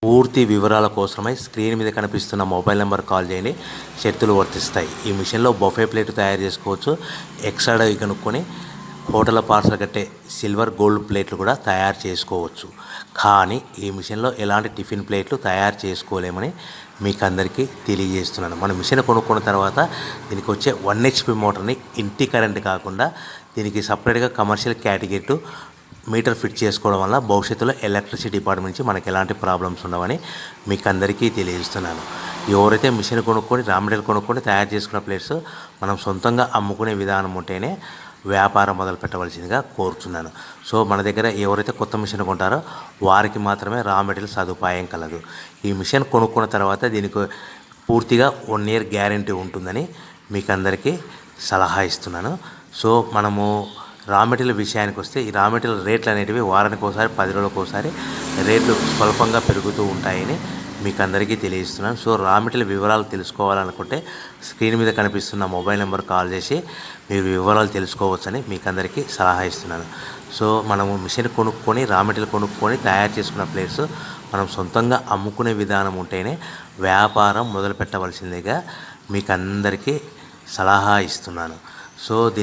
పూర్తి వివరాల కోసమై స్క్రీన్ మీద కనిపిస్తున్న మొబైల్ నెంబర్ కాల్ చేయండి. షరతులు వర్తిస్తాయి. ఈ మిషన్లో బొఫే ప్లేట్ తయారు చేసుకోవచ్చు. ఎక్స్ట్రా కనుక్కొని హోటల్ పార్సల్ కట్టే సిల్వర్ గోల్డ్ ప్లేట్లు కూడా తయారు చేసుకోవచ్చు. కానీ ఈ మిషన్లో ఎలాంటి టిఫిన్ ప్లేట్లు తయారు చేసుకోలేమని మీకు అందరికీ తెలియజేస్తున్నాను. మన మిషన్ కొనుక్కున్న తర్వాత దీనికి వచ్చే 1 HP మోటార్ని ఇంటి కరెంట్ కాకుండా దీనికి సపరేట్గా కమర్షియల్ కేటగిరీ మీటర్ ఫిట్ చేసుకోవడం వల్ల భవిష్యత్తులో ఎలక్ట్రిసిటీ డిపార్ట్మెంట్ నుంచి మనకి ఎలాంటి ప్రాబ్లమ్స్ ఉండవని మీకు అందరికీ తెలియజేస్తున్నాను. ఎవరైతే మిషన్ కొనుక్కొని రా మెటీరియల్ కొనుక్కొని తయారు చేసుకున్న ప్లేట్స్ మనం సొంతంగా అమ్ముకునే విధానం ఉంటేనే వ్యాపారం మొదలు పెట్టవలసిందిగా కోరుతున్నాను. సో మన దగ్గర ఎవరైతే కొత్త మిషన్ కొంటారో వారికి మాత్రమే రా మెటీరియల్ సదుపాయం కలదు. ఈ మిషన్ కొనుక్కున్న తర్వాత దీనికి పూర్తిగా 1 year గ్యారంటీ ఉంటుందని మీకు అందరికీ సలహా ఇస్తున్నాను. సో మనము రా మెటీరియల్ విషయానికి వస్తే ఈ రా మెటీరియల్ రేట్లు అనేటివి వారానికి ఒకసారి 10 రోజులకు ఒకసారి రేట్లు స్వల్పంగా పెరుగుతూ ఉంటాయని మీకు అందరికీ తెలియజేస్తున్నాను. సో రా మెటీరియల్ వివరాలు తెలుసుకోవాలనుకుంటే స్క్రీన్ మీద కనిపిస్తున్న మొబైల్ నెంబర్ కాల్ చేసి మీరు వివరాలు తెలుసుకోవచ్చని మీకు అందరికీ సలహా ఇస్తున్నాను. సో మనము మిషన్ కొనుక్కొని రా మెటీరియల్ కొనుక్కొని తయారు చేసుకున్న ప్లేట్స్ మనం సొంతంగా అమ్ముకునే విధానం ఉంటేనే వ్యాపారం మొదలు పెట్టవలసిందిగా మీకు అందరికీ సలహా ఇస్తున్నాను. సో దీని